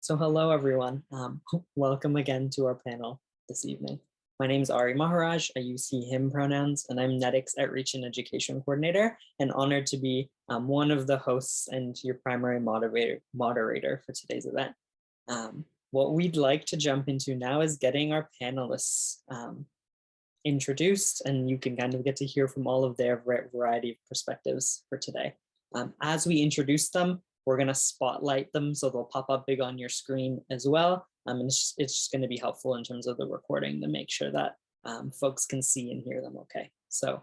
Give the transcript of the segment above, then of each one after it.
So hello, everyone. Welcome again to our panel this evening. My name is Ari Maharaj. I use he, him pronouns, and I'm NEDIC's Outreach and Education Coordinator, and honored to be one of the hosts and your primary moderator for today's event. What we'd like to jump into now is getting our panelists introduced, and you can kind of get to hear from all of their variety of perspectives for today. As we introduce them, we're going to spotlight them, so they'll pop up big on your screen as well. And it's just going to be helpful in terms of the recording to make sure that folks can see and hear them okay. So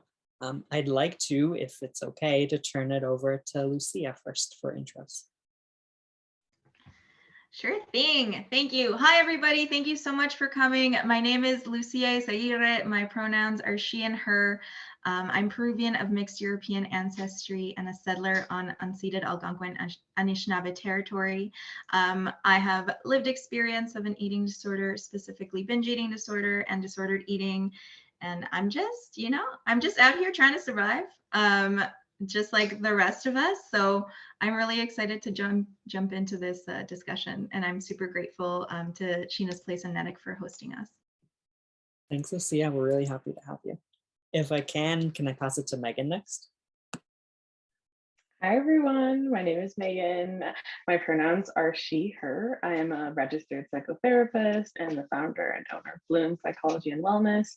I'd like to, if it's okay, to turn it over to Lucia first for intros. Sure thing. Thank you. Hi, everybody. Thank you so much for coming. My name is Lucia Zaire. My pronouns are she and her. I'm Peruvian of mixed European ancestry and a settler on unceded Algonquin Anishinaabe territory. I have lived experience of an eating disorder, specifically binge eating disorder and disordered eating. And I'm just, I'm just out here trying to survive. Just like the rest of us. So I'm really excited to jump into this discussion, and I'm super grateful to Sheena's Place and NEDIC for hosting us. Thanks, Lucia. We're really happy to have you. If I can I pass it to Meghan next? Hi, everyone. My name is Meghan. My pronouns are she, her. I am a registered psychotherapist and the founder and owner of Bloom Psychology and Wellness.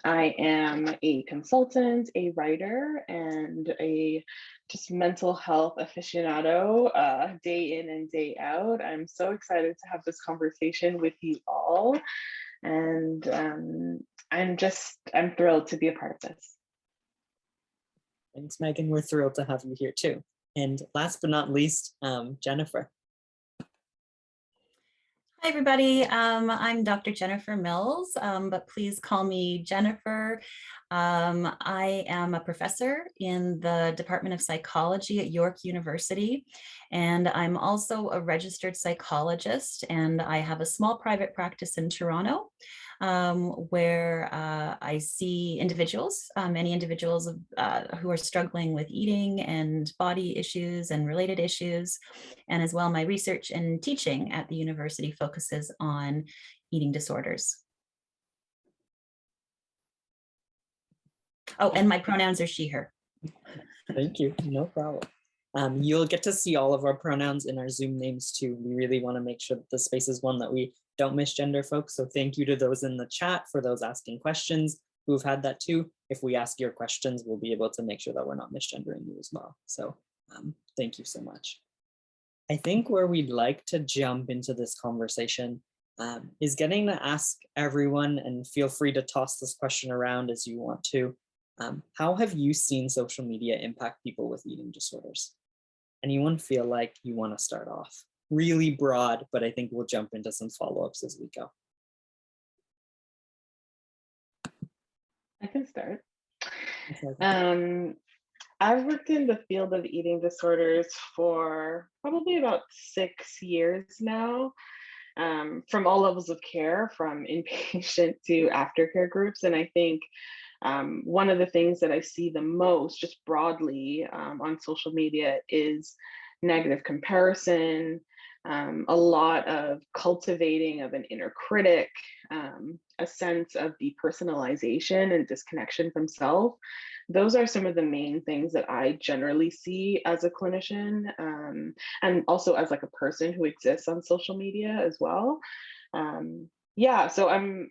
I am a consultant, a writer, and a just mental health aficionado day in and day out. I'm so excited to have this conversation with you all. And I'm thrilled to be a part of this. Thanks, Meghan. We're thrilled to have you here too. And last but not least, Jennifer. Hi, everybody. I'm Dr. Jennifer Mills, but please call me Jennifer. I am a professor in the Department of Psychology at York University, and I'm also a registered psychologist, and I have a small private practice in Toronto, where I see individuals, many individuals who are struggling with eating and body issues and related issues. And as well, my research and teaching at the university focuses on eating disorders. Oh, and my pronouns are she, her. Thank you, no problem. You'll get to see all of our pronouns in our Zoom names too. We really want to make sure that the space is one that we don't misgender folks. So thank you to those in the chat for those asking questions who've had that too. If we ask your questions, we'll be able to make sure that we're not misgendering you as well. So thank you so much. I think where we'd like to jump into this conversation is getting to ask everyone, and feel free to toss this question around as you want to. How have you seen social media impact people with eating disorders? Anyone feel like you want to start off? Really broad, but I think we'll jump into some follow-ups as we go. I can start. I've worked in the field of eating disorders for probably about 6 years now, from all levels of care, from inpatient to aftercare groups. And I think one of the things that I see the most, just broadly on social media, is negative comparison, a lot of cultivating of an inner critic, a sense of depersonalization and disconnection from self. Those are some of the main things that I generally see as a clinician, and also as like a person who exists on social media as well. Yeah, so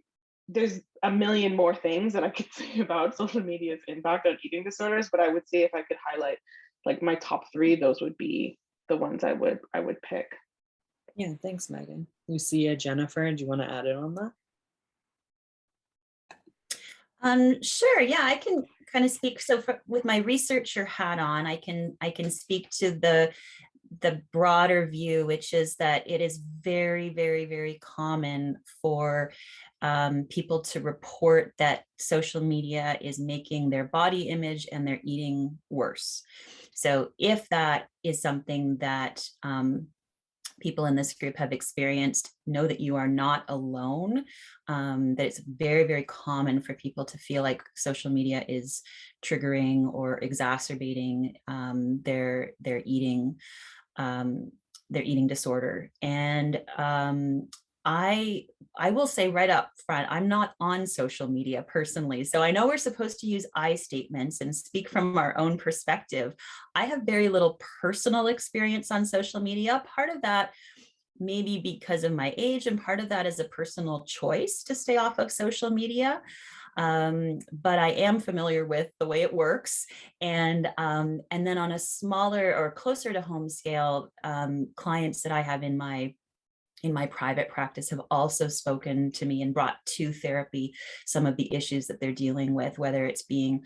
there's a million more things that I could say about social media's impact on eating disorders, but I would say if I could highlight like my top 3, those would be the ones I would pick. Yeah, thanks, Meghan. Lucia, Jennifer, do you want to add in on that? Sure. Yeah, I can kind of speak. So with my researcher hat on, I can speak to the broader view, which is that it is very, very, very common for people to report that social media is making their body image and their eating worse. So if that is something that people in this group have experienced, know that you are not alone, that it's very, very common for people to feel like social media is triggering or exacerbating their eating their eating disorder. And I will say right up front, I'm not on social media personally. So I know we're supposed to use I statements and speak from our own perspective. I have very little personal experience on social media. Part of that maybe because of my age, and part of that is a personal choice to stay off of social media. But I am familiar with the way it works. And then on a smaller or closer to home scale, clients that I have in my private practice have also spoken to me and brought to therapy some of the issues that they're dealing with, whether it's being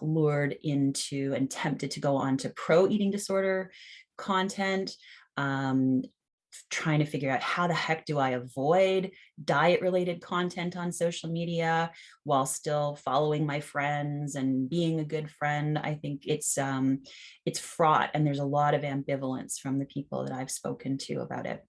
lured into and tempted to go on to pro eating disorder content, trying to figure out how the heck do I avoid diet related content on social media while still following my friends and being a good friend. I think it's fraught, and there's a lot of ambivalence from the people that I've spoken to about it.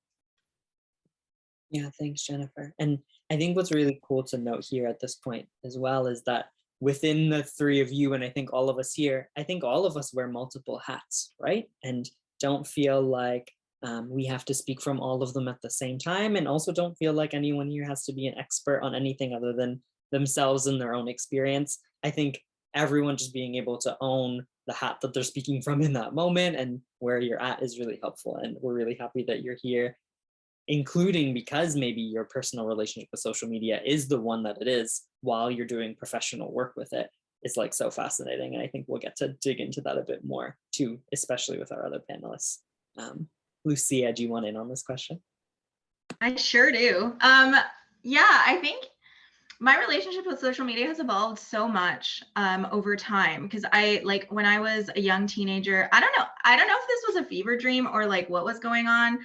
Yeah, thanks, Jennifer. And I think what's really cool to note here at this point as well is that within the three of you, and I think all of us here, I think all of us wear multiple hats, right? And don't feel like we have to speak from all of them at the same time, and also don't feel like anyone here has to be an expert on anything other than themselves and their own experience. I think everyone just being able to own the hat that they're speaking from in that moment and where you're at is really helpful. And we're really happy that you're here, including because maybe your personal relationship with social media is the one that it is while you're doing professional work with it. It's like so fascinating. And I think we'll get to dig into that a bit more too, especially with our other panelists. Lucia, do you want in on this question? I sure do. Yeah, I think my relationship with social media has evolved so much over time, because when I was a young teenager, I don't know if this was a fever dream or like what was going on,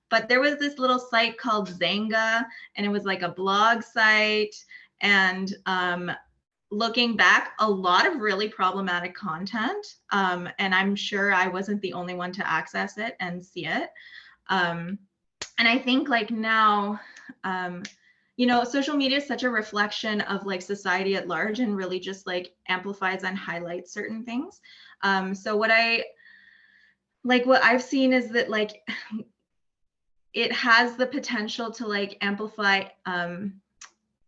but there was this little site called Zanga, and it was like a blog site. And looking back, a lot of really problematic content. And I'm sure I wasn't the only one to access it and see it. And I think like now, social media is such a reflection of like society at large, and really just like amplifies and highlights certain things. So what I've seen is that like it has the potential to like amplify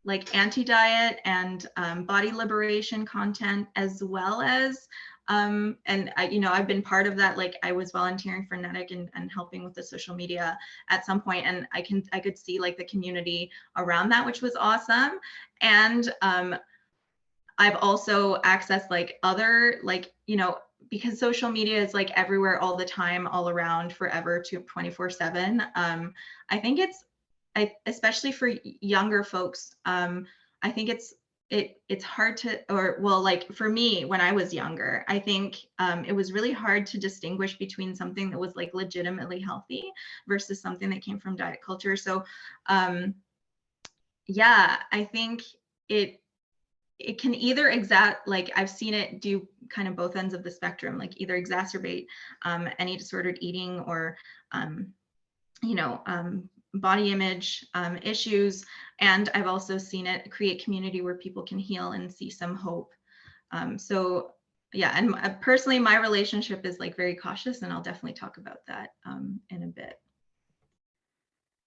like anti-diet and body liberation content, as well as and I've been part of that. Like I was volunteering for NEDIC and helping with the social media at some point, and I could see like the community around that, which was awesome. And I've also accessed like other because social media is like everywhere all the time, all around, forever, 24/7. I think especially for younger folks, I think it's hard to, like for me, when I was younger, I think it was really hard to distinguish between something that was like legitimately healthy versus something that came from diet culture. So yeah, I think it can either like I've seen it do kind of both ends of the spectrum, like either exacerbate any disordered eating or body image issues. And I've also seen it create community where people can heal and see some hope. So yeah, and personally, my relationship is like very cautious, and I'll definitely talk about that in a bit.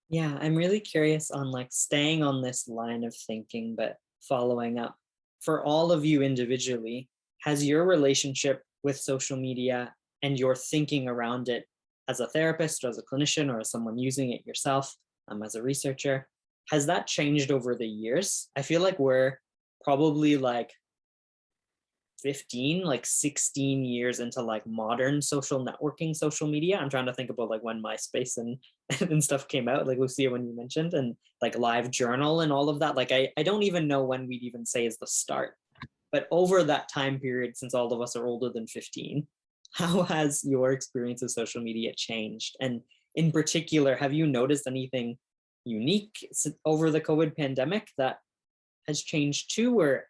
Yeah, I'm really curious on like staying on this line of thinking, but following up. For all of you individually, has your relationship with social media and your thinking around it as a therapist or as a clinician or as someone using it yourself, as a researcher, has that changed over the years? I feel like we're probably like 16 years into like modern social networking, social media. I'm trying to think about like when MySpace and stuff came out, like Lucia, when you mentioned, and like live journal and all of that. Like I don't even know when we'd even say is the start. But over that time period, since all of us are older than 15, how has your experience of social media changed? And in particular, have you noticed anything unique over the COVID pandemic that has changed too? Or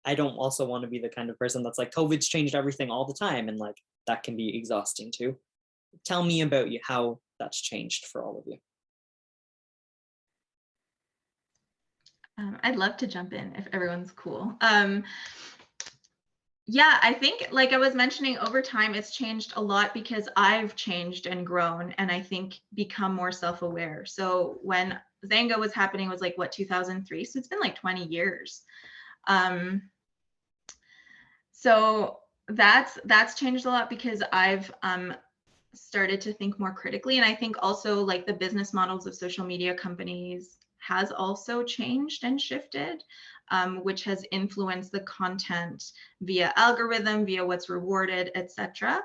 I don't also want to be the kind of person that's like, COVID's changed everything all the time, and like that can be exhausting too. Tell me about you, how that's changed for all of you. I'd love to jump in if everyone's cool. Yeah, I think, like I was mentioning, over time, it's changed a lot because I've changed and grown, and I think become more self-aware. So when Xanga was happening, was like, what, 2003? So it's been like 20 years. So that's changed a lot because I've started to think more critically. And I think also like the business models of social media companies has also changed and shifted, which has influenced the content via algorithm, via what's rewarded, etc.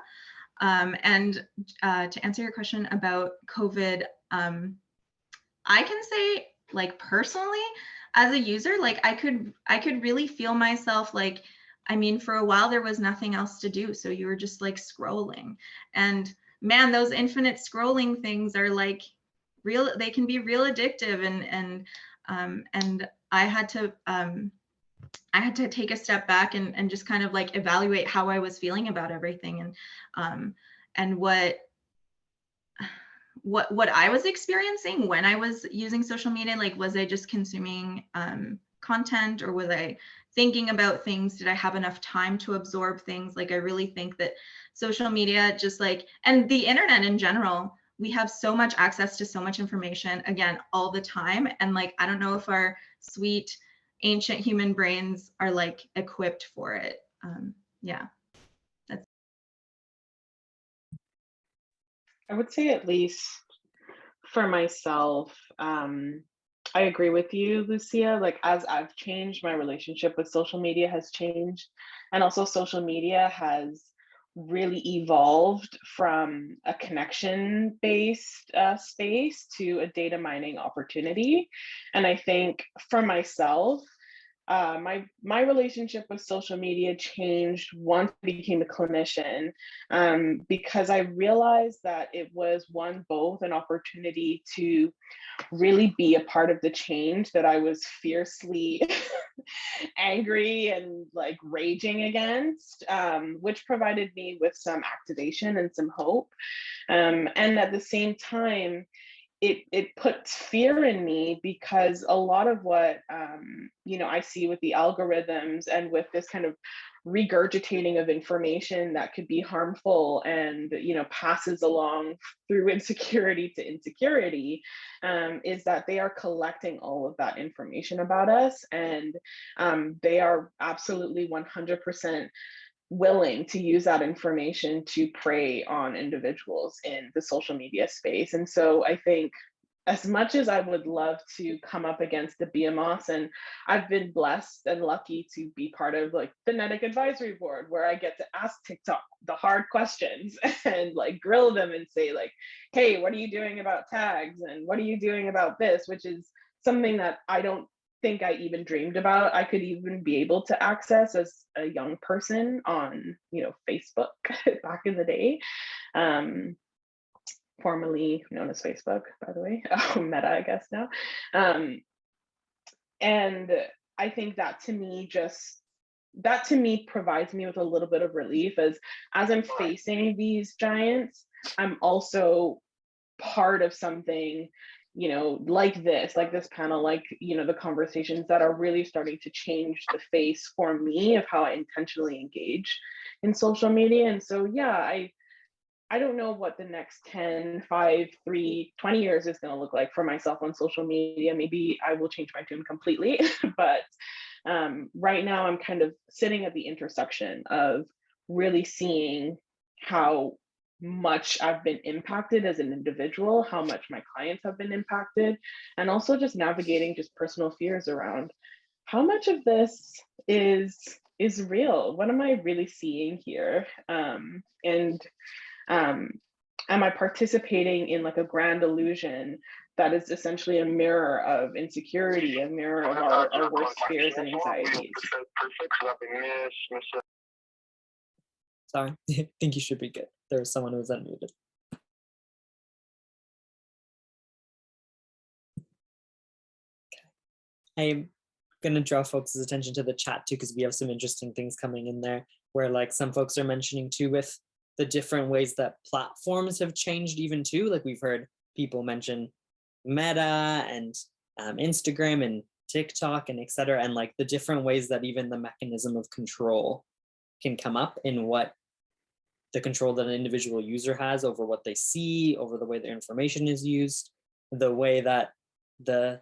And to answer your question about COVID, I can say, like, personally, as a user, like I could really feel myself, like, I mean, for a while there was nothing else to do, so you were just like scrolling, and man, those infinite scrolling things are like real, they can be real addictive, and I had to take a step back and just kind of like evaluate how I was feeling about everything, and what I was experiencing when I was using social media. Like, was I just consuming content, or was I thinking about things? Did I have enough time to absorb things? Like, I really think that social media, just like, and the internet in general, we have so much access to so much information, again, all the time. And like, I don't know if our sweet ancient human brains are like equipped for it. Yeah. I would say, at least for myself, I agree with you, Lucia. Like, as I've changed, my relationship with social media has changed. And also, social media has really evolved from a connection based space to a data mining opportunity. And I think for myself, my relationship with social media changed once I became a clinician, because I realized that it was both an opportunity to really be a part of the change that I was fiercely angry and like raging against, which provided me with some activation and some hope. And at the same time, it puts fear in me, because a lot of what I see with the algorithms and with this kind of regurgitating of information that could be harmful and passes along through insecurity to insecurity, is that they are collecting all of that information about us, and they are absolutely 100% willing to use that information to prey on individuals in the social media space. And so I think, as much as I would love to come up against the BMOS, and I've been blessed and lucky to be part of like the NEDIC advisory board, where I get to ask TikTok the hard questions and like grill them and say like, hey, what are you doing about tags? And what are you doing about this? Which is something that I don't think I even dreamed about I could even be able to access as a young person on, Facebook back in the day. Formerly known as Facebook, by the way, Meta, I guess now. And I think that to me provides me with a little bit of relief, as I'm facing these giants, I'm also part of something, like this panel, like, the conversations that are really starting to change the face for me of how I intentionally engage in social media. And so, yeah, I don't know what the next 10, 5, 3, 20 years is going to look like for myself on social media. Maybe I will change my tune completely. But right now, I'm kind of sitting at the intersection of really seeing how much I've been impacted as an individual, how much my clients have been impacted, and also just navigating just personal fears around how much of this is real. What am I really seeing here? And am I participating in like a grand illusion that is essentially a mirror of insecurity, a mirror of our worst fears and anxieties? Sorry, I think you should be good. There was someone who was unmuted. Okay. I'm going to draw folks' attention to the chat too, because we have some interesting things coming in there, where like some folks are mentioning too with the different ways that platforms have changed even too. Like we've heard people mention Meta and Instagram and TikTok and etc. And like the different ways that even the mechanism of control can come up in what the control that an individual user has over what they see, over the way their information is used, the way that the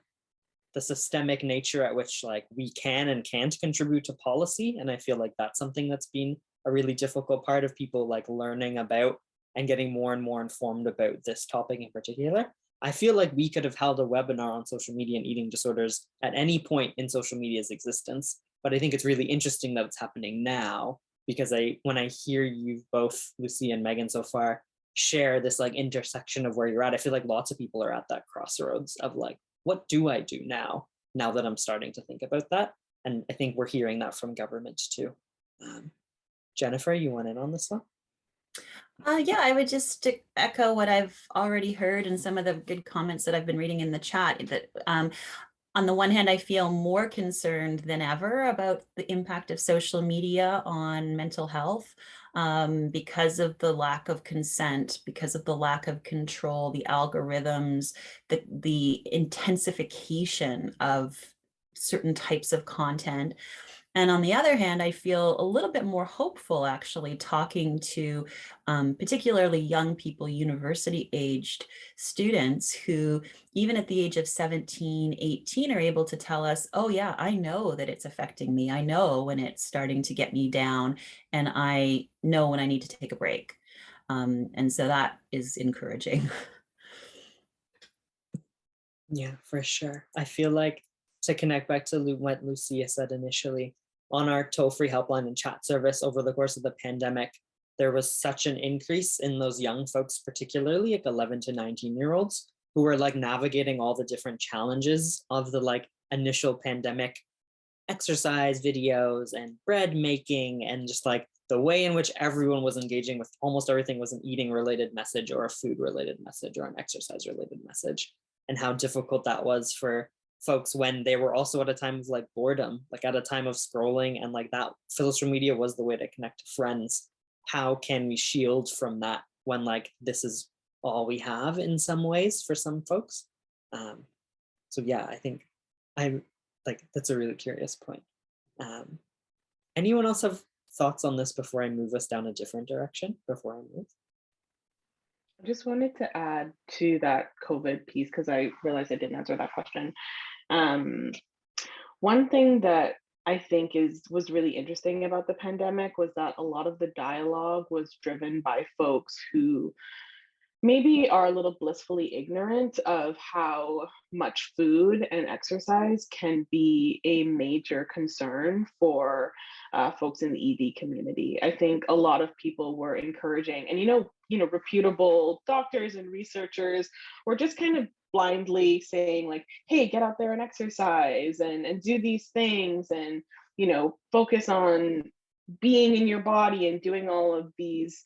systemic nature at which like we can and can't contribute to policy. And I feel like that's something that's been a really difficult part of people like learning about and getting more and more informed about this topic in particular. I feel like we could have held a webinar on social media and eating disorders at any point in social media's existence, but I think it's really interesting that it's happening now, because when I hear you both, Lucia and Meghan, so far share this like intersection of where you're at, I feel like lots of people are at that crossroads of like, what do I do now that I'm starting to think about that? And I think we're hearing that from government too. Jennifer, you want in on this one? Yeah, I would just echo what I've already heard and some of the good comments that I've been reading in the chat, that on the one hand, I feel more concerned than ever about the impact of social media on mental health, because of the lack of consent, because of the lack of control, the algorithms, the intensification of certain types of content. And on the other hand, I feel a little bit more hopeful actually talking to particularly young people, university-aged students who, even at the age of 17, 18, are able to tell us, oh yeah, I know that it's affecting me. I know when it's starting to get me down, and I know when I need to take a break. And so that is encouraging. Yeah, for sure. I feel like, to connect back to what Lucia said initially, on our toll-free helpline and chat service over the course of the pandemic, there was such an increase in those young folks, particularly like 11 to 19-year-olds, who were like navigating all the different challenges of the like initial pandemic exercise videos and bread making, and just like the way in which everyone was engaging with almost everything was an eating related message or a food related message or an exercise related message, and how difficult that was for folks when they were also at a time of like boredom, like at a time of scrolling, and like that social media was the way to connect to friends. How can we shield from that when like this is all we have in some ways for some folks? So yeah, I think I'm like, that's a really curious point. Anyone else have thoughts on this before I move us down a different direction before I move? I just wanted to add to that COVID piece, because I realized I didn't answer that question. One thing that I think was really interesting about the pandemic was that a lot of the dialogue was driven by folks who maybe are a little blissfully ignorant of how much food and exercise can be a major concern for folks in the ED community. I think a lot of people were encouraging, and reputable doctors and researchers were just kind of blindly saying like, hey, get out there and exercise and do these things, and focus on being in your body and doing all of these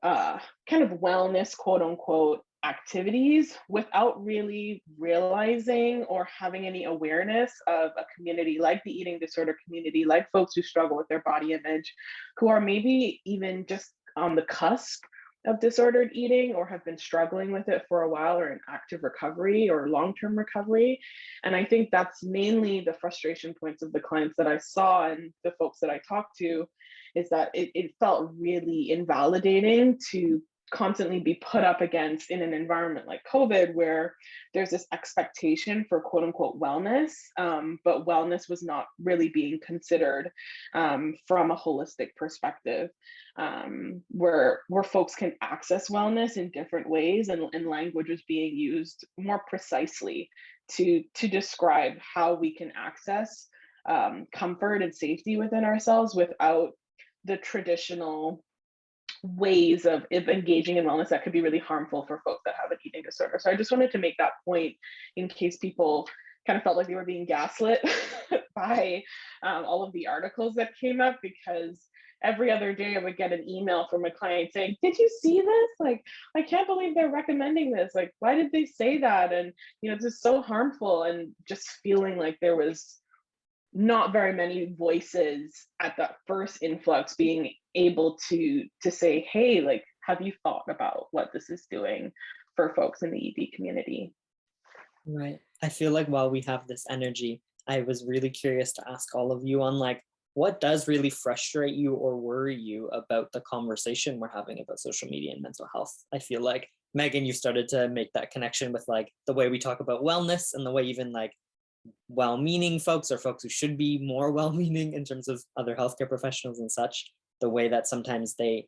kind of wellness, quote unquote, activities, without really realizing or having any awareness of a community like the eating disorder community, like folks who struggle with their body image, who are maybe even just on the cusp of disordered eating or have been struggling with it for a while, or in active recovery or long-term recovery. And I think that's mainly the frustration points of the clients that I saw and the folks that I talked to, is that it felt really invalidating to constantly be put up against in an environment like COVID, where there's this expectation for quote unquote wellness, but wellness was not really being considered from a holistic perspective, where folks can access wellness in different ways, and language was being used more precisely to describe how we can access comfort and safety within ourselves without the traditional ways of engaging in wellness that could be really harmful for folks that have an eating disorder. So I just wanted to make that point in case people kind of felt like they were being gaslit by all of the articles that came up, because every other day I would get an email from a client saying, did you see this? Like, I can't believe they're recommending this. Like, why did they say that? And, it's just so harmful, and just feeling like there was not very many voices at that first influx being able to say, hey, like, have you thought about what this is doing for folks in the ED community? Right. I feel like while we have this energy, I was really curious to ask all of you on like, what does really frustrate you or worry you about the conversation we're having about social media and mental health? I feel like, Megan, you started to make that connection with like the way we talk about wellness and the way even like well-meaning folks or folks who should be more well-meaning in terms of other healthcare professionals and such, the way that sometimes they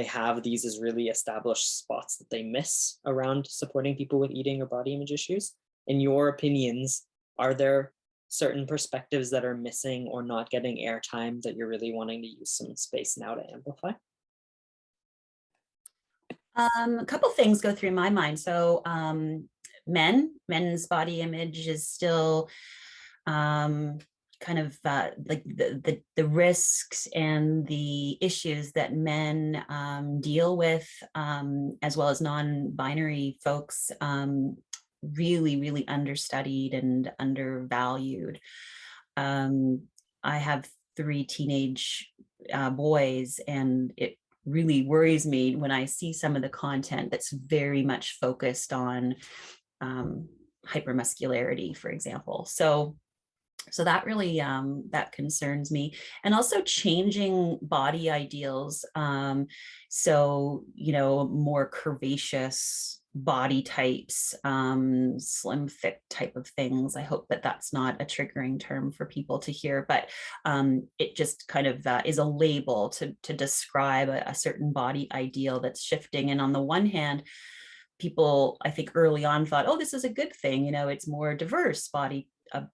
have these as really established spots that they miss around supporting people with eating or body image issues. In your opinions, are there certain perspectives that are missing or not getting airtime that you're really wanting to use some space now to amplify? A couple things go through my mind. So men's body image is still kind of like the risks and the issues that men deal with, as well as non-binary folks, really understudied and undervalued. I have 3 teenage boys, and it really worries me when I see some of the content that's very much focused on hypermuscularity, for example. So that really that concerns me, and also changing body ideals. So, you know, more curvaceous body types, slim fit type of things. I hope that that's not a triggering term for people to hear, but it just kind of is a label to describe a certain body ideal that's shifting. And on the one hand, people, I think early on thought, oh, this is a good thing, you know, it's more diverse body,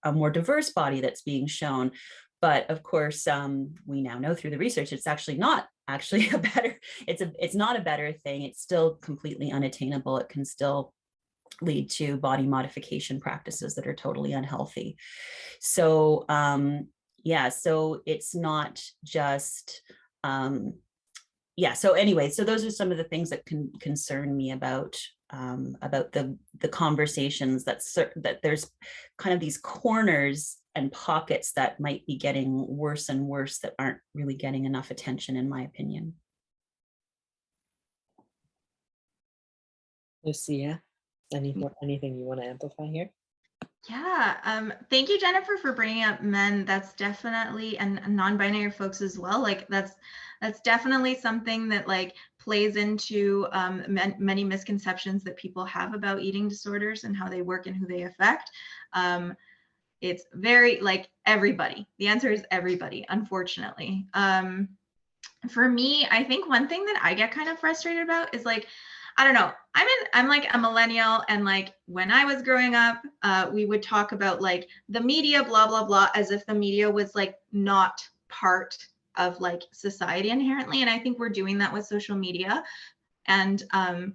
a more diverse body that's being shown. But of course, we now know through the research, it's actually not actually a better, it's not a better thing. It's still completely unattainable. It can still lead to body modification practices that are totally unhealthy. So yeah, so it's not just, so anyway, so those are some of the things that can concern me about the conversations, that there's kind of these corners and pockets that might be getting worse and worse that aren't really getting enough attention, in my opinion. Lucia, anything you want to amplify here? Yeah, thank you, Jennifer, for bringing up men. That's definitely, and non-binary folks as well. Like that's definitely something that like plays into many misconceptions that people have about eating disorders and how they work and who they affect. It's very like everybody. The answer is everybody, unfortunately. For me, I think one thing that I get kind of frustrated about is like, I don't know, I'm like a millennial, and like when I was growing up, we would talk about like the media, blah, blah, blah, as if the media was like not part of like society inherently. And I think we're doing that with social media. And I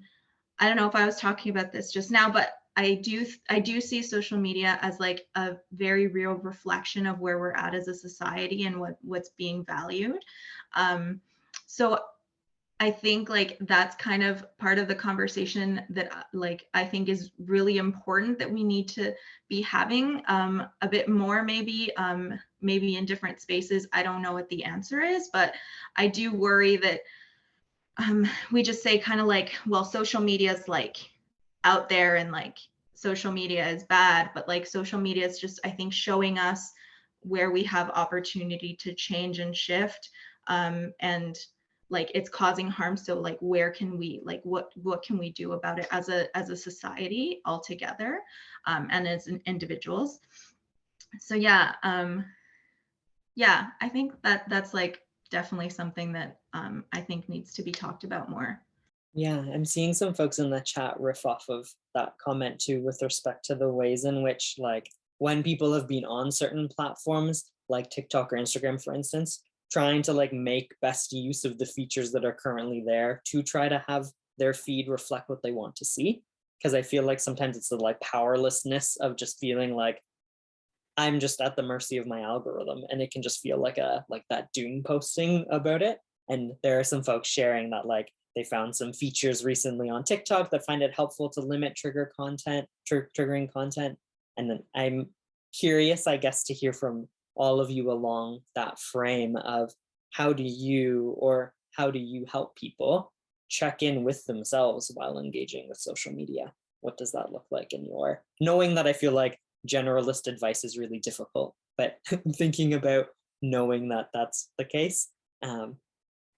don't know if I was talking about this just now, but I do see social media as like a very real reflection of where we're at as a society and what's being valued. So I think like that's kind of part of the conversation that like I think is really important, that we need to be having a bit more, maybe in different spaces. I don't know what the answer is, but I do worry that we just say kind of like, well, social media is like out there and like social media is bad, but like social media is just, I think, showing us where we have opportunity to change and shift, and like it's causing harm. So like where can we, like what can we do about it as a society altogether, and as individuals? So yeah, I think that's like definitely something that I think needs to be talked about more. Yeah, I'm seeing some folks in the chat riff off of that comment too, with respect to the ways in which, like, when people have been on certain platforms like TikTok or Instagram, for instance, trying to like make best use of the features that are currently there to try to have their feed reflect what they want to see. Because I feel like sometimes it's the like powerlessness of just feeling like I'm just at the mercy of my algorithm, and it can just feel like that doom posting about it. And there are some folks sharing that like they found some features recently on TikTok that find it helpful to limit triggering content. And then I'm curious, I guess, to hear from all of you along that frame of how do you help people check in with themselves while engaging with social media? What does that look like in your, knowing that I feel like generalist advice is really difficult, but thinking about knowing that that's the case.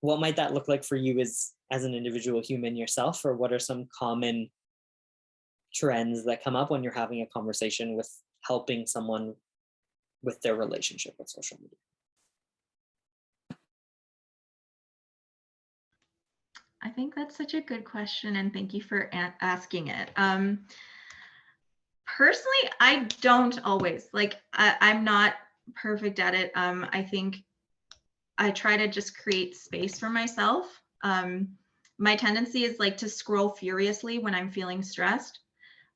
What might that look like for you as an individual human yourself, or what are some common trends that come up when you're having a conversation with helping someone with their relationship with social media? I think that's such a good question, and thank you for asking it. Personally, I don't always, I'm not perfect at it. I think I try to just create space for myself. My tendency is to scroll furiously when I'm feeling stressed.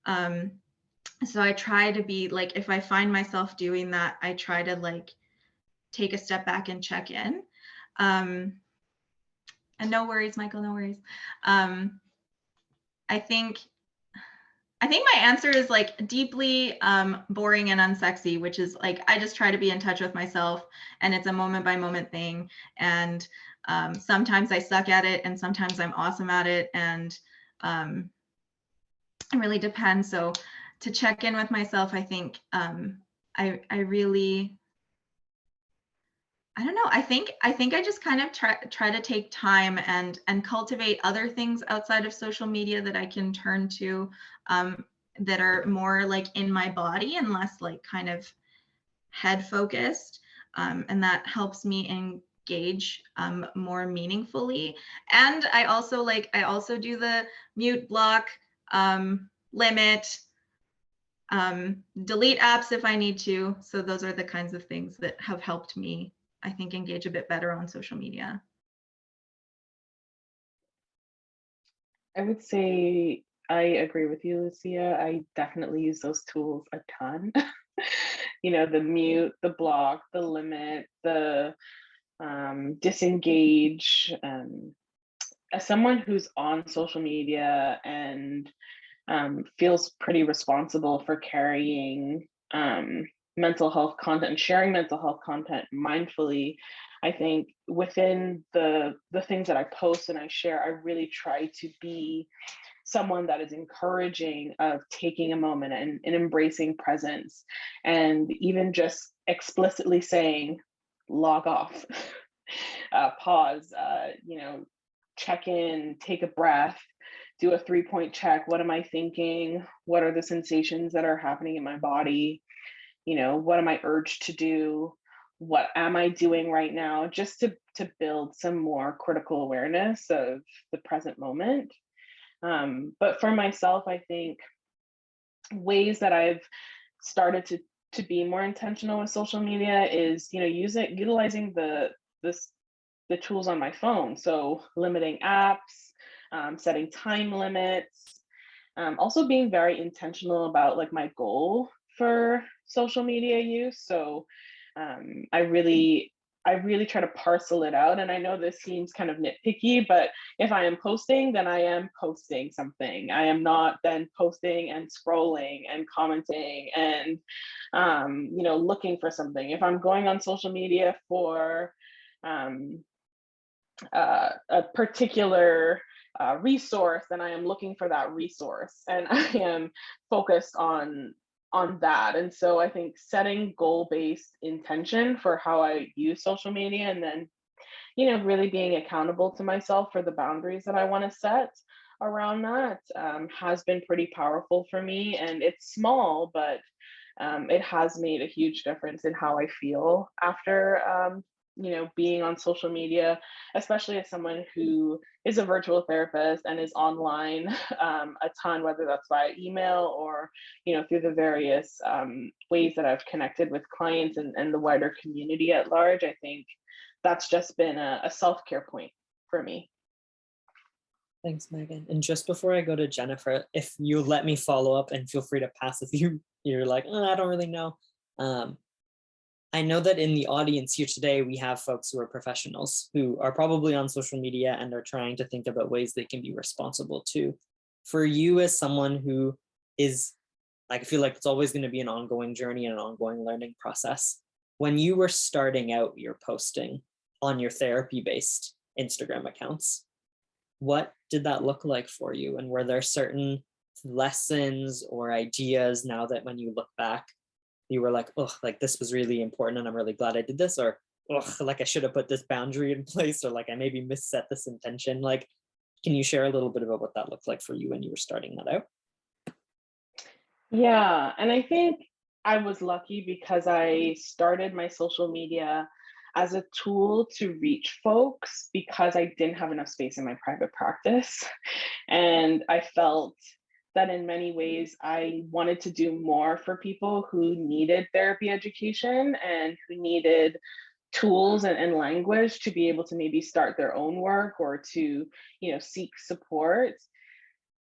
So I try to be if I find myself doing that, I try to take a step back and check in. And no worries, Michael, no worries. I think my answer is deeply boring and unsexy, which is I just try to be in touch with myself, and it's a moment by moment thing. And sometimes I suck at it, and sometimes I'm awesome at it, and it really depends. So to check in with myself, I think I really, I don't know. I think I just kind of try to take time and cultivate other things outside of social media that I can turn to, that are more in my body and less kind of head focused, and that helps me engage more meaningfully. And I also do the mute, block, limit, delete apps if I need to. So those are the kinds of things that have helped me, I think, engage a bit better on social media. I would say I agree with you, Lucia. I definitely use those tools a ton. The mute, the block, the limit, the disengage. As someone who's on social media and feels pretty responsible for carrying mental health content and sharing mental health content mindfully, I think within the things that I post and I share, I really try to be someone that is encouraging of taking a moment and embracing presence, and even just explicitly saying log off, pause, check in, take a breath, do a 3-point check. What am I thinking? What are the sensations that are happening in my body? What am I urged to do? What am I doing right now? Just to build some more critical awareness of the present moment. But for myself, I think ways that I've started to be more intentional with social media is, utilizing the tools on my phone. So limiting apps, setting time limits, also being very intentional about my goal for social media use. So I really try to parcel it out. And I know this seems kind of nitpicky, but if I am posting, then I am posting something. I am not then posting and scrolling and commenting and, looking for something. If I'm going on social media for a particular resource, then I am looking for that resource, and I am focused on that. And so I think setting goal-based intention for how I use social media, and then really being accountable to myself for the boundaries that I want to set around that, has been pretty powerful for me. And it's small, but it has made a huge difference in how I feel after being on social media, especially as someone who is a virtual therapist and is online a ton, whether that's via email or through the various ways that I've connected with clients and the wider community at large. I think that's just been a self-care point for me. Thanks, Megan. And just before I go to Jennifer, if you let me follow up, and feel free to pass if you're like, oh, I don't really know. I know that in the audience here today, we have folks who are professionals who are probably on social media and are trying to think about ways they can be responsible too. For you as someone who is, I feel like it's always going to be an ongoing journey and an ongoing learning process. When you were starting out your posting on your therapy-based Instagram accounts, what did that look like for you? And were there certain lessons or ideas now that when you look back, you were like, oh, this was really important and I'm really glad I did this? Or ugh, like I should have put this boundary in place, or like I maybe misset this intention. Like, can you share a little bit about what that looked like for you when you were starting that out? Yeah, and I think I was lucky because I started my social media as a tool to reach folks because I didn't have enough space in my private practice. And I felt that in many ways I wanted to do more for people who needed therapy education and who needed tools and language to be able to maybe start their own work or to, seek support.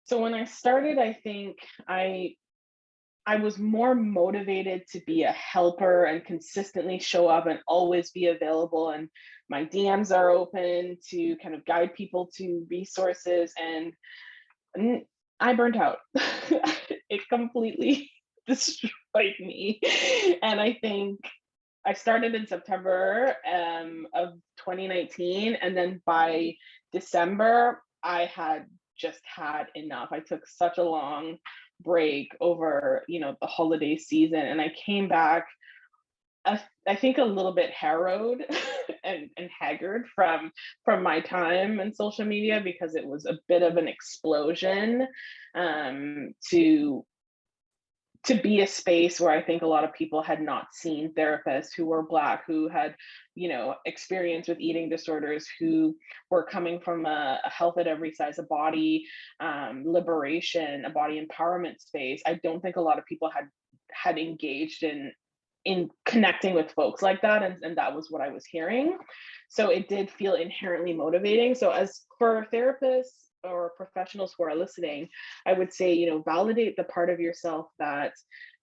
So when I started, I think I was more motivated to be a helper and consistently show up and always be available. And my DMs are open to kind of guide people to resources. And I burnt out. It completely destroyed me. And I think I started in September of 2019. And then by December, I had just had enough. I took such a long break over, the holiday season. And I came back, I think a little bit harrowed and haggard from my time in social media because it was a bit of an explosion to be a space where I think a lot of people had not seen therapists who were Black, who had, experience with eating disorders, who were coming from a health at every size, a body liberation, a body empowerment space. I don't think a lot of people had engaged in connecting with folks like that, and that was what I was hearing. So it did feel inherently motivating. So as for therapists or professionals who are listening, I would say, validate the part of yourself that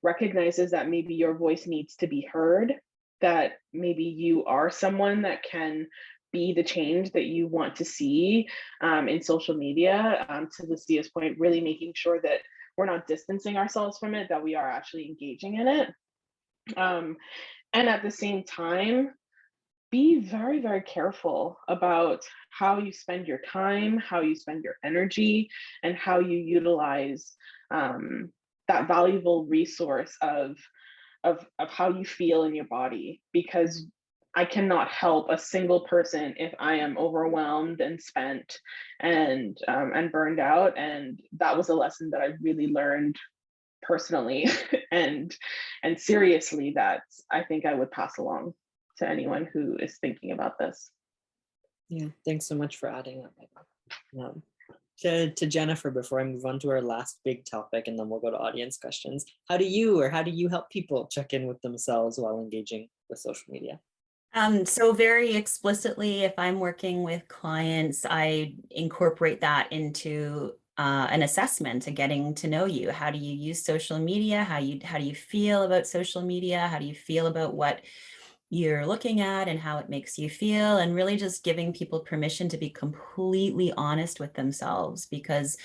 recognizes that maybe your voice needs to be heard, that maybe you are someone that can be the change that you want to see in social media. To Lucia's point, really making sure that we're not distancing ourselves from it, that we are actually engaging in it. And at the same time, be very, very careful about how you spend your time, how you spend your energy, and how you utilize that valuable resource of how you feel in your body. Because I cannot help a single person if I am overwhelmed and spent and burned out. And that was a lesson that I really learned personally and seriously, that I think I would pass along to anyone who is thinking about this. Yeah, thanks so much for adding that. To Jennifer, before I move on to our last big topic, and then we'll go to audience questions. How do you help people check in with themselves while engaging with social media? So very explicitly, if I'm working with clients, I incorporate that into an assessment and getting to know you. How do you use social media? How do you feel about social media? How do you feel about what you're looking at and how it makes you feel? And really just giving people permission to be completely honest with themselves, because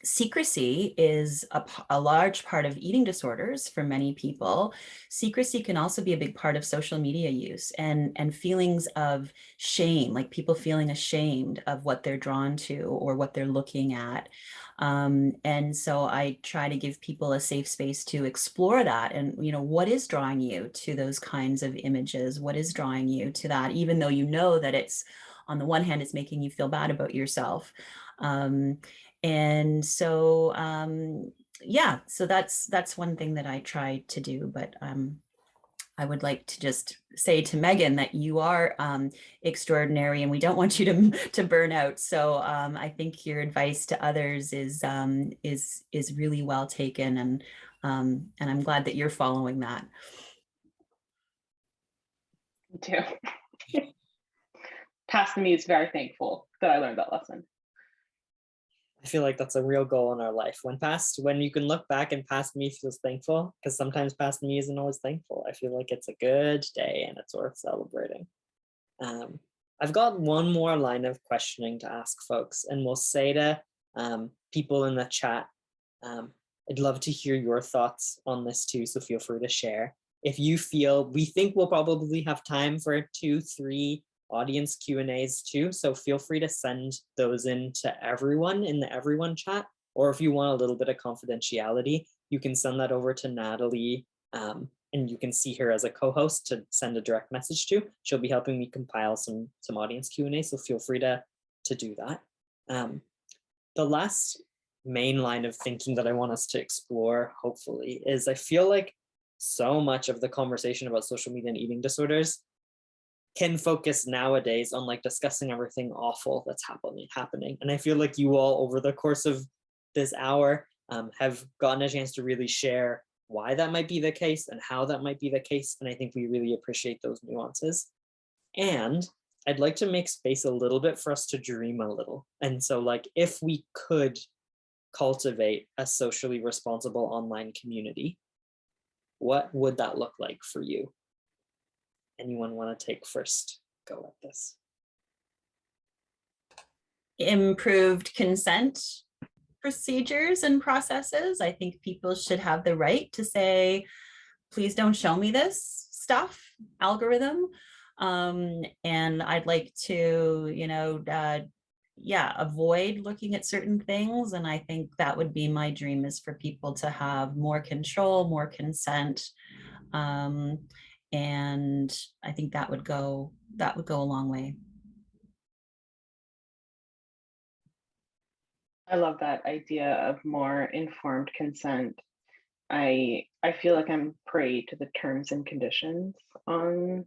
secrecy is a large part of eating disorders for many people. Secrecy can also be a big part of social media use and feelings of shame, like people feeling ashamed of what they're drawn to or what they're looking at. And so I try to give people a safe space to explore that. And, what is drawing you to those kinds of images? What is drawing you to that, even though you know that it's, on the one hand, it's making you feel bad about yourself. And so, yeah, so that's one thing that I try to do. But I would like to just say to Meghan that you are extraordinary, and we don't want you to burn out. So I think your advice to others is really well taken, and I'm glad that you're following that. Me too. Past me is very thankful that I learned that lesson. I feel like that's a real goal in our life. When you can look back and past me feels thankful, because sometimes past me isn't always thankful. I feel like it's a good day and it's worth celebrating. I've got one more line of questioning to ask folks, and we'll say to people in the chat, I'd love to hear your thoughts on this too, so feel free to share. If you feel, we think we'll probably have time for 2-3 audience Q&As too, so feel free to send those in to everyone in the everyone chat, or if you want a little bit of confidentiality, you can send that over to Natalie and you can see her as a co-host to send a direct message to. She'll be helping me compile some audience Q&A, so feel free to do that. The last main line of thinking that I want us to explore, hopefully, is I feel like so much of the conversation about social media and eating disorders can focus nowadays on like discussing everything awful that's happening. And I feel like you all over the course of this hour have gotten a chance to really share why that might be the case and how that might be the case. And I think we really appreciate those nuances. And I'd like to make space a little bit for us to dream a little. And so like, if we could cultivate a socially responsible online community, what would that look like for you? Anyone want to take first go at this? Improved consent procedures and processes. I think people should have the right to say, please don't show me this stuff, algorithm. And I'd like to, avoid looking at certain things. And I think that would be my dream, is for people to have more control, more consent. And I think that would go a long way. I love that idea of more informed consent. I feel like I'm prey to the terms and conditions on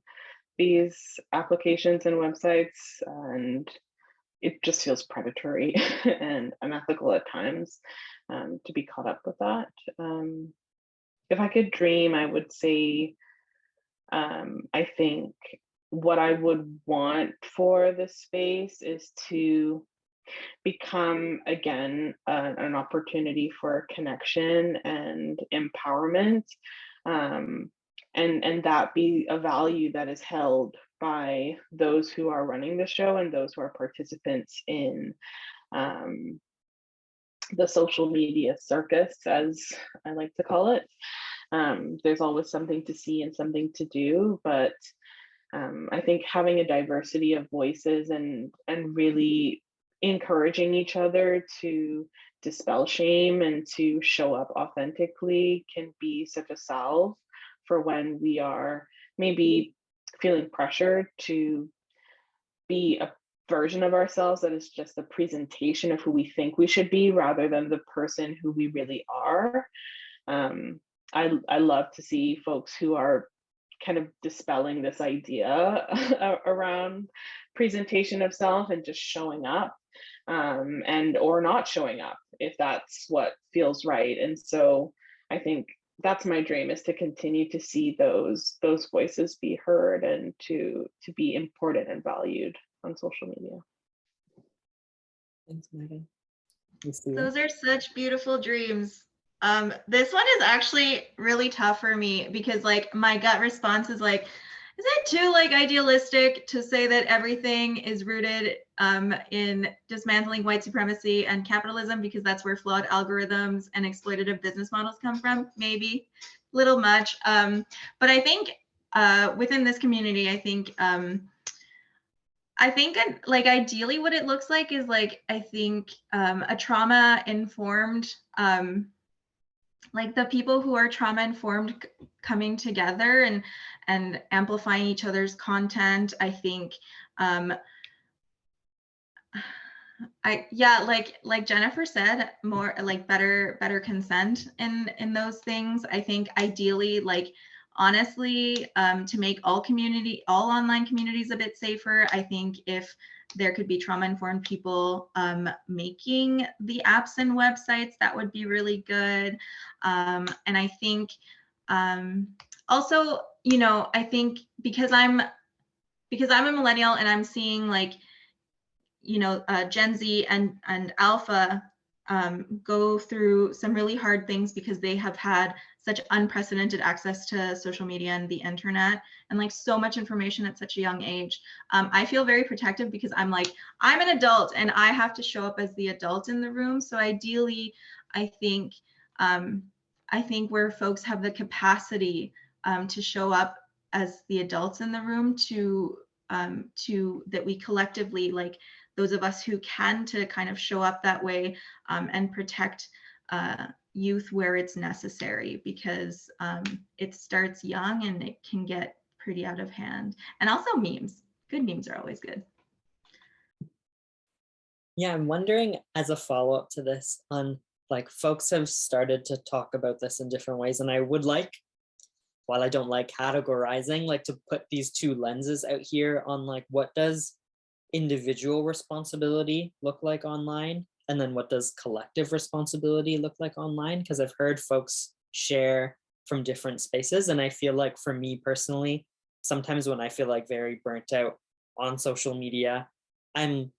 these applications and websites, and it just feels predatory and unethical at times to be caught up with that. If I could dream, I would say, I think what I would want for this space is to become, again, an opportunity for connection and empowerment, and that be a value that is held by those who are running the show and those who are participants in the social media circus, as I like to call it. There's always something to see and something to do, but I think having a diversity of voices and really encouraging each other to dispel shame and to show up authentically can be such a salve for when we are maybe feeling pressured to be a version of ourselves that is just a presentation of who we think we should be rather than the person who we really are. I love to see folks who are kind of dispelling this idea around presentation of self and just showing up, and or not showing up if that's what feels right. And so I think that's my dream, is to continue to see those voices be heard and to be important and valued on social media. Thanks, Megan. Those are such beautiful dreams. This one is actually really tough for me because like my gut response is like, is it too like idealistic to say that everything is rooted in dismantling white supremacy and capitalism, because that's where flawed algorithms and exploitative business models come from? Maybe a little much. But I think within this community, I think like ideally what it looks like is like, I think a trauma-informed, like the people who are trauma-informed coming together and amplifying each other's content. I think like Jennifer said, more like better consent in those things. I think ideally, like honestly, to make all online communities a bit safer, I think if there could be trauma-informed people making the apps and websites, that would be really good. And I think also, I think because I'm a millennial and I'm seeing like, Gen Z and Alpha go through some really hard things because they have had such unprecedented access to social media and the internet and like so much information at such a young age. I feel very protective because I'm like, I'm an adult and I have to show up as the adult in the room. So ideally, I think where folks have the capacity to show up as the adults in the room to that we collectively, like those of us who can, to kind of show up that way and protect youth where it's necessary, because it starts young and it can get pretty out of hand. And also memes. Good memes are always good. Yeah, I'm wondering, as a follow-up to this, on like folks have started to talk about this in different ways, and I would like, while I don't like categorizing, like to put these two lenses out here on like what does individual responsibility look like online, and then what does collective responsibility look like online, because I've heard folks share from different spaces, and I feel like for me personally, sometimes when I feel like very burnt out on social media, I'm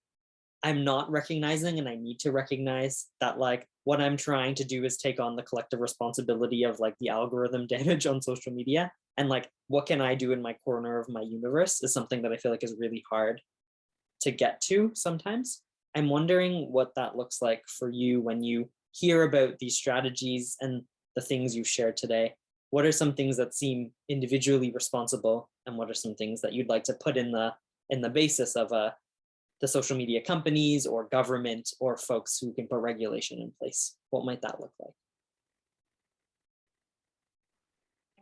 not recognizing, and I need to recognize that like what I'm trying to do is take on the collective responsibility of like the algorithm damage on social media, and like what can I do in my corner of my universe is something that I feel like is really hard to get to sometimes. I'm wondering what that looks like for you when you hear about these strategies and the things you've shared today. What are some things that seem individually responsible, and what are some things that you'd like to put in the basis of the social media companies or government or folks who can put regulation in place? What might that look like?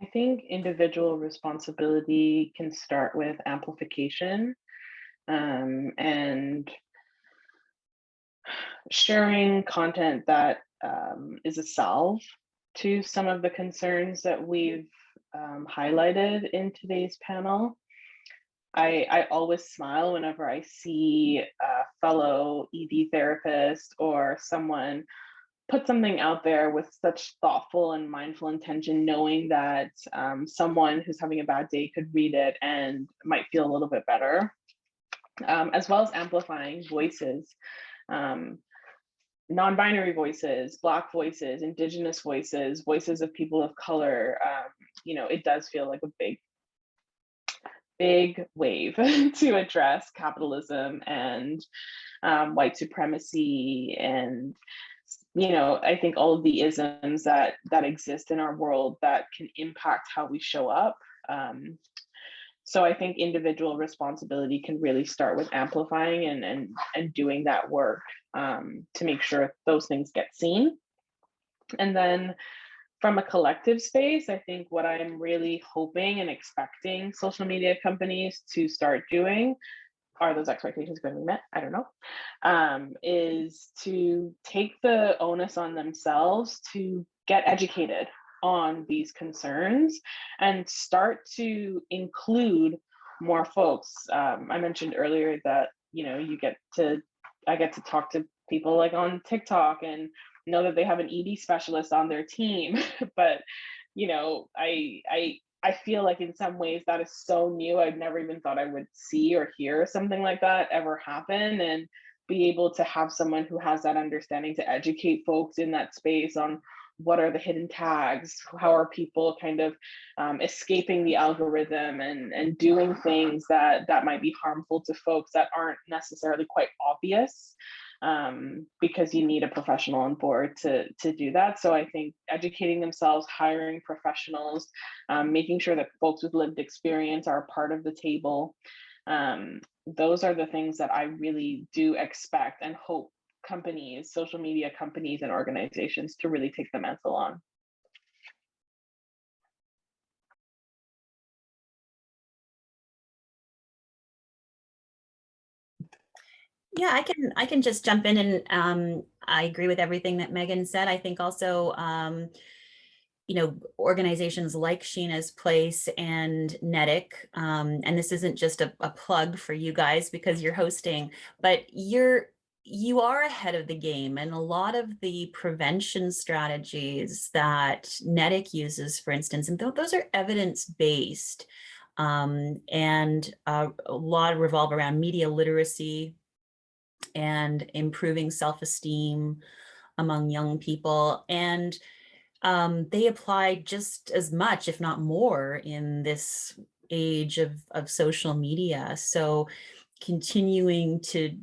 I think individual responsibility can start with amplification, and sharing content that is a salve to some of the concerns that we've highlighted in today's panel. I always smile whenever I see a fellow ED therapist or someone put something out there with such thoughtful and mindful intention, knowing that someone who's having a bad day could read it and might feel a little bit better, as well as amplifying voices, non-binary voices, Black voices, Indigenous voices, voices of people of color. It does feel like a big wave to address capitalism and white supremacy, and I think all of the isms that exist in our world that can impact how we show up. So I think individual responsibility can really start with amplifying and doing that work to make sure those things get seen. And then from a collective space, I think what I'm really hoping and expecting social media companies to start doing, are those expectations going to be met? I don't know, is to take the onus on themselves to get educated on these concerns and start to include more folks. I mentioned earlier that, I get to talk to people like on TikTok and know that they have an ED specialist on their team, but I feel like in some ways that is so new. I've never even thought I would see or hear something like that ever happen, and be able to have someone who has that understanding to educate folks in that space on what are the hidden tags, how are people kind of escaping the algorithm and doing things that might be harmful to folks that aren't necessarily quite obvious, because you need a professional on board to do that. So I think educating themselves, hiring professionals, making sure that folks with lived experience are a part of the table. Those are the things that I really do expect and hope companies, social media companies and organizations to really take the mantle on. Yeah, I can just jump in, and I agree with everything that Megan said. I think also, organizations like Sheena's Place and NEDIC, and this isn't just a plug for you guys because you're hosting, but you are ahead of the game, and a lot of the prevention strategies that NEDIC uses, for instance, and those are evidence-based, and a lot revolve around media literacy and improving self-esteem among young people. And they apply just as much, if not more, in this age of social media. So continuing to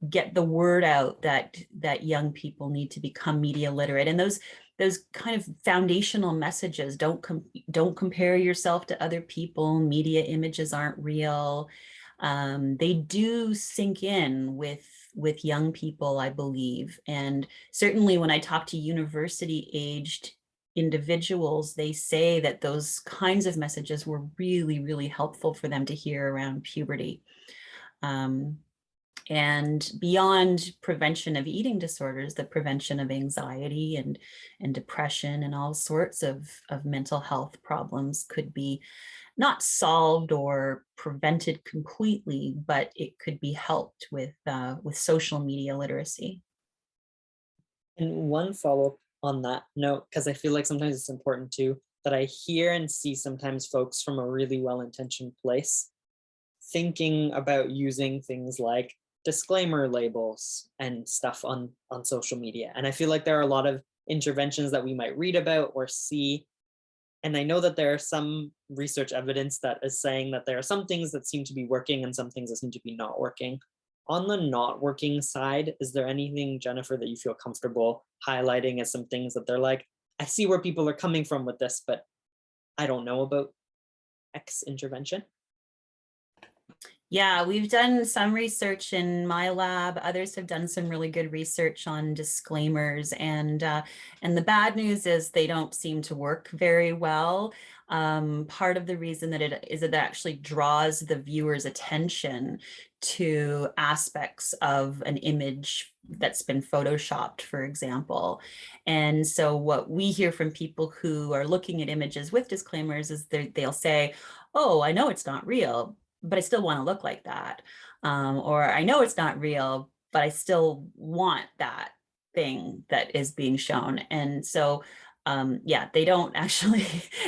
get the word out that young people need to become media literate, and those kind of foundational messages, don't compare yourself to other people, media images aren't real, they do sink in with with young people, I believe. And certainly when I talk to university-aged individuals, they say that those kinds of messages were really, really helpful for them to hear around puberty. And beyond prevention of eating disorders, the prevention of anxiety and depression and all sorts of mental health problems could be not solved or prevented completely, but it could be helped with social media literacy. And one follow-up on that note, because I feel like sometimes it's important too, that I hear and see sometimes folks from a really well-intentioned place thinking about using things like disclaimer labels and stuff on social media. And I feel like there are a lot of interventions that we might read about or see. And I know that there are some research evidence that is saying that there are some things that seem to be working and some things that seem to be not working. On the not working side, is there anything, Jennifer, that you feel comfortable highlighting as some things that they're like, I see where people are coming from with this, but I don't know about X intervention? Yeah, we've done some research in my lab. Others have done some really good research on disclaimers, and the bad news is they don't seem to work very well. Part of the reason that it actually draws the viewer's attention to aspects of an image that's been photoshopped, for example. And so what we hear from people who are looking at images with disclaimers is they'll say, oh, I know it's not real, but I still want to look like that. Or I know it's not real, but I still want that thing that is being shown. And so, yeah, they don't actually,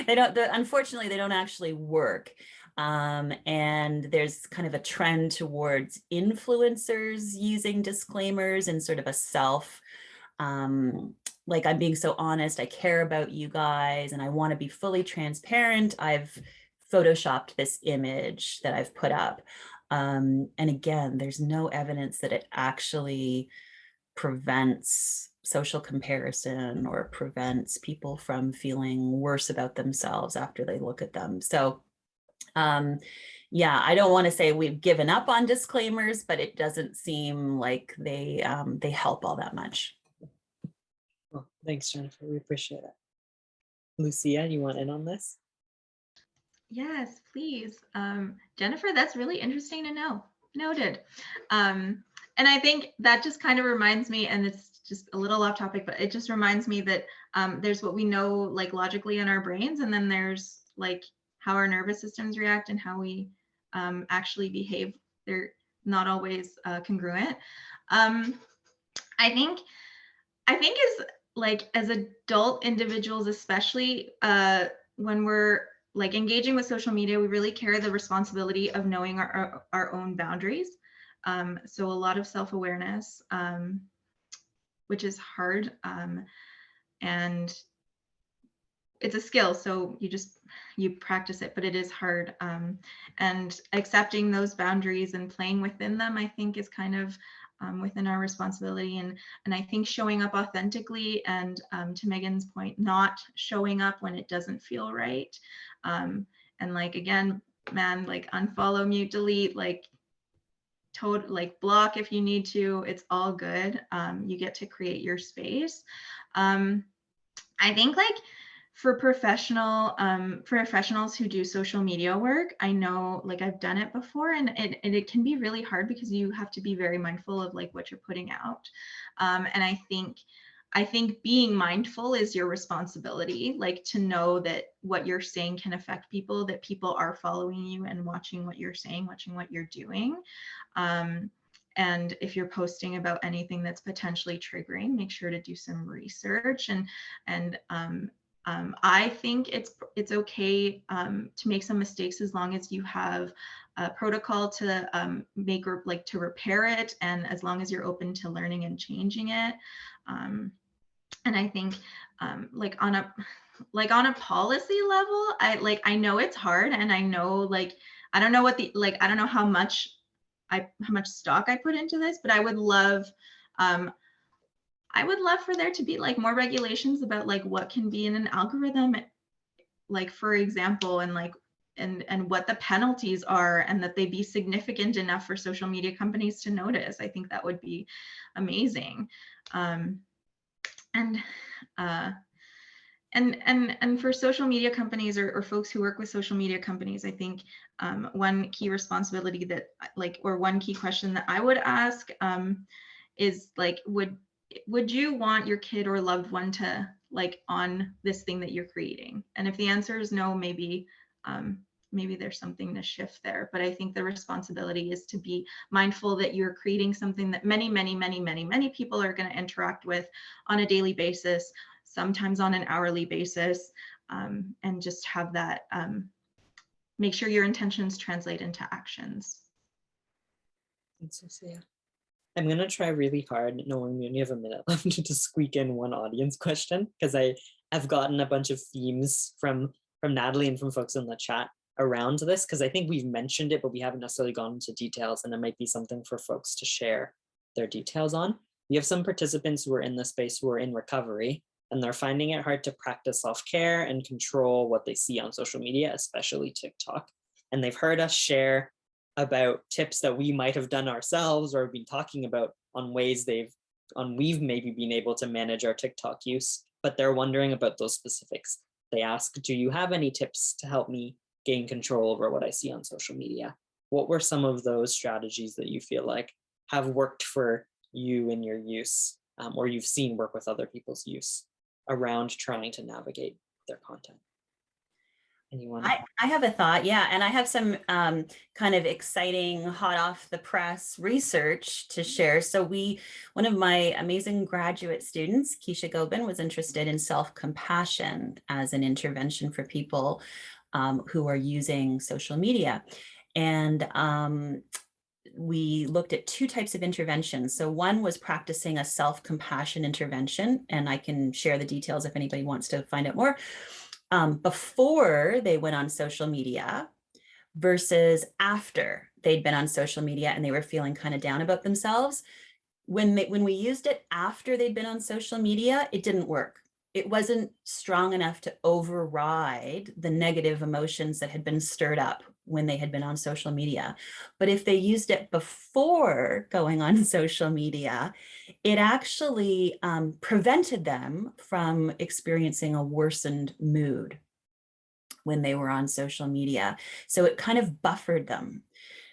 unfortunately, they don't actually work. And there's kind of a trend towards influencers using disclaimers and sort of a self, like, I'm being so honest, I care about you guys, and I want to be fully transparent. I've photoshopped this image that I've put up. And again, there's no evidence that it actually prevents social comparison or prevents people from feeling worse about themselves after they look at them. So yeah, I don't want to say we've given up on disclaimers, but it doesn't seem like they help all that much. Well, thanks, Jennifer. We appreciate it. Lucia, you want in on this? Yes, please. Jennifer, that's really interesting to know. Noted. And I think that just kind of reminds me, and it's just a little off topic, but it just reminds me that there's what we know like logically in our brains, and then there's like how our nervous systems react and how we actually behave. They're not always congruent. I think as like as adult individuals, especially when we're like engaging with social media, we really carry the responsibility of knowing our own boundaries. So a lot of self-awareness, which is hard, and it's a skill. So you practice it, but it is hard. And accepting those boundaries and playing within them, I think, is kind of within our responsibility. And I think showing up authentically, and to Megan's point, not showing up when it doesn't feel right. And like, again, man, like unfollow, mute, delete, like block if you need to. It's all good. You get to create your space. I think like for professionals who do social media work, I know, like, I've done it before, and it can be really hard because you have to be very mindful of like what you're putting out. And I think being mindful is your responsibility, like to know that what you're saying can affect people, that people are following you and watching what you're saying, watching what you're doing. And if you're posting about anything that's potentially triggering, make sure to do some research. And I think it's okay to make some mistakes as long as you have a protocol to make or like to repair it, and as long as you're open to learning and changing it. And I think like on a policy level, I know it's hard, and I know, like, I don't know I don't know how much stock I put into this, but I would love for there to be like more regulations about like what can be in an algorithm, like, for example, and like and what the penalties are, and that they be significant enough for social media companies to notice. I think that would be amazing. And for social media companies or folks who work with social media companies, I think one key responsibility that or one key question that I would ask is like, would you want your kid or loved one to like on this thing that you're creating? And if the answer is no, maybe there's something to shift there. But I think the responsibility is to be mindful that you're creating something that many people are going to interact with on a daily basis, sometimes on an hourly basis, and just have that, make sure your intentions translate into actions. Thanks, Lucia. I'm going to try really hard, knowing we only have a minute left, to squeak in one audience question, because I've gotten a bunch of themes from Natalie and from folks in the chat around this, because I think we've mentioned it, but we haven't necessarily gone into details, and it might be something for folks to share their details on. We have some participants who are in the space who are in recovery, and they're finding it hard to practice self-care and control what they see on social media, especially TikTok. And they've heard us share about tips that we might have done ourselves or been talking about on ways we've maybe been able to manage our TikTok use, but they're wondering about those specifics. They ask, do you have any tips to help me gain control over what I see on social media? What were some of those strategies that you feel like have worked for you in your use, or you've seen work with other people's use around trying to navigate their content? Anyone? I have a thought, yeah, and I have some kind of exciting, hot off the press research to share. So one of my amazing graduate students, Keisha Gobin, was interested in self-compassion as an intervention for people who are using social media. And we looked at two types of interventions. So one was practicing a self-compassion intervention, and I can share the details if anybody wants to find out more. Before they went on social media versus after they'd been on social media and they were feeling kind of down about themselves. When we used it after they'd been on social media, it didn't work. It wasn't strong enough to override the negative emotions that had been stirred up when they had been on social media. But if they used it before going on social media, it actually prevented them from experiencing a worsened mood when they were on social media. So it kind of buffered them.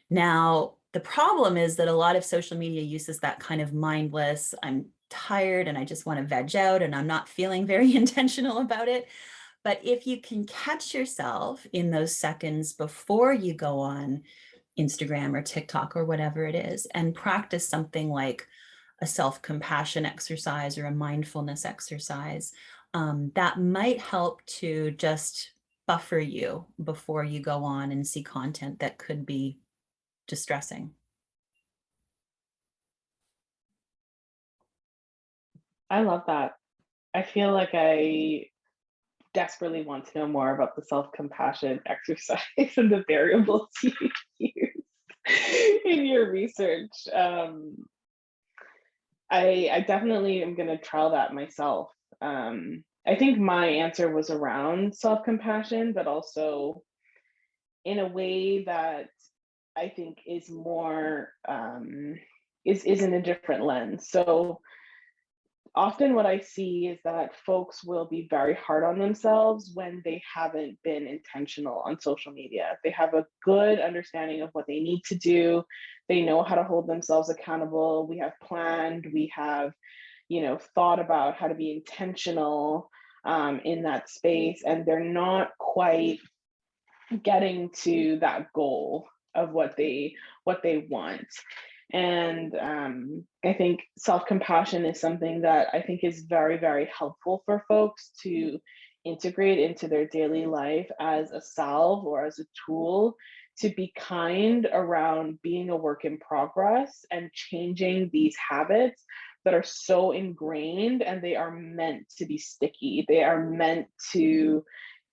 Now, the problem is that a lot of social media uses that kind of mindless, I'm tired and I just want to veg out and I'm not feeling very intentional about it. But if you can catch yourself in those seconds before you go on Instagram or TikTok or whatever it is, and practice something like a self-compassion exercise or a mindfulness exercise, that might help to just buffer you before you go on and see content that could be distressing. I love that. I feel like I desperately want to know more about the self-compassion exercise and the variables you use in your research. I definitely am going to trial that myself. I think my answer was around self-compassion, but also in a way that I think is more is in a different lens. So often what I see is that folks will be very hard on themselves when they haven't been intentional on social media. They have a good understanding of what they need to do. They know how to hold themselves accountable. We have planned, we have, thought about how to be intentional in that space, and they're not quite getting to that goal of what they want. And I think self-compassion is something that I think is very, very helpful for folks to integrate into their daily life as a salve or as a tool to be kind around being a work in progress and changing these habits that are so ingrained, and they are meant to be sticky. They are meant to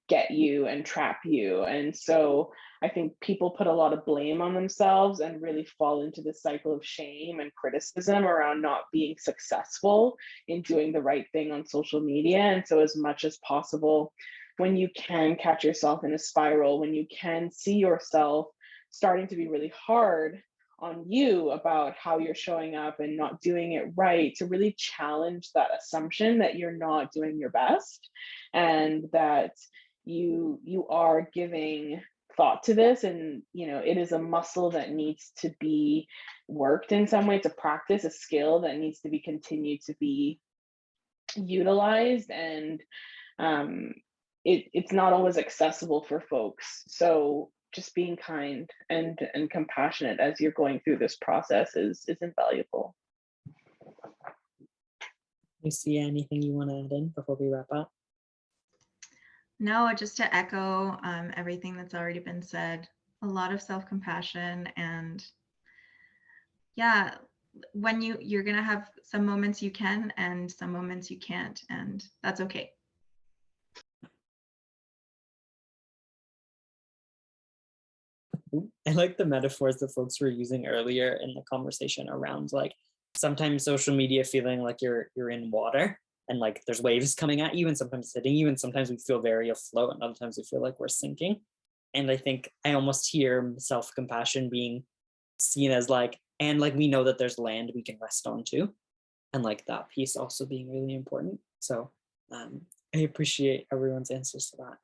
get you and trap you. And so I think people put a lot of blame on themselves and really fall into the cycle of shame and criticism around not being successful in doing the right thing on social media. And so as much as possible, when you can catch yourself in a spiral, when you can see yourself starting to be really hard on you about how you're showing up and not doing it right, to really challenge that assumption that you're not doing your best, and that you are giving thought to this, and it is a muscle that needs to be worked in some way, to practice a skill that needs to be continued to be utilized, and it's not always accessible for folks. So just being kind and compassionate as you're going through this process is invaluable. Lucia, anything you want to add in before we wrap up? No, just to echo everything that's already been said, a lot of self-compassion, and yeah, when you're gonna have some moments you can and some moments you can't, and that's okay. I like the metaphors that folks were using earlier in the conversation around, like, sometimes social media feeling like you're in water and like there's waves coming at you and sometimes hitting you, and sometimes we feel very afloat and other times we feel like we're sinking. And I think I almost hear self-compassion being seen as like, and like we know that there's land we can rest on too, and like that piece also being really important. So I appreciate everyone's answers to that.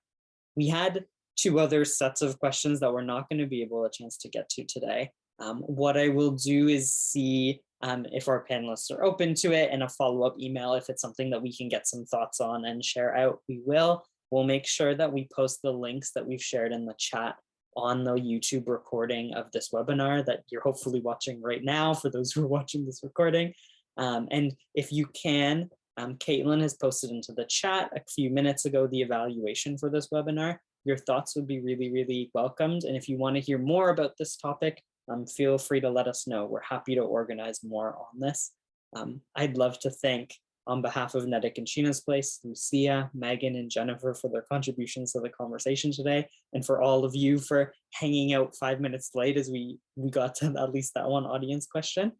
We had 2 other sets of questions that we're not going to be able a chance to get to today. What I will do is see if our panelists are open to it, and a follow-up email if it's something that we can get some thoughts on and share out, we will. We'll make sure that we post the links that we've shared in the chat on the YouTube recording of this webinar that you're hopefully watching right now, for those who are watching this recording. And if you can, Caitlin has posted into the chat a few minutes ago the evaluation for this webinar. Your thoughts would be really, really welcomed. And if you want to hear more about this topic, feel free to let us know. We're happy to organize more on this. I'd love to thank, on behalf of NEDIC and Sheena's Place, Lucia, Megan, and Jennifer for their contributions to the conversation today, and for all of you for hanging out 5 minutes late as we got to at least that one audience question.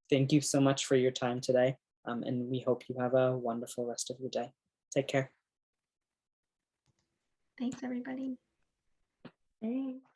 Thank you so much for your time today, and we hope you have a wonderful rest of your day. Take care. Thanks, everybody. Thanks.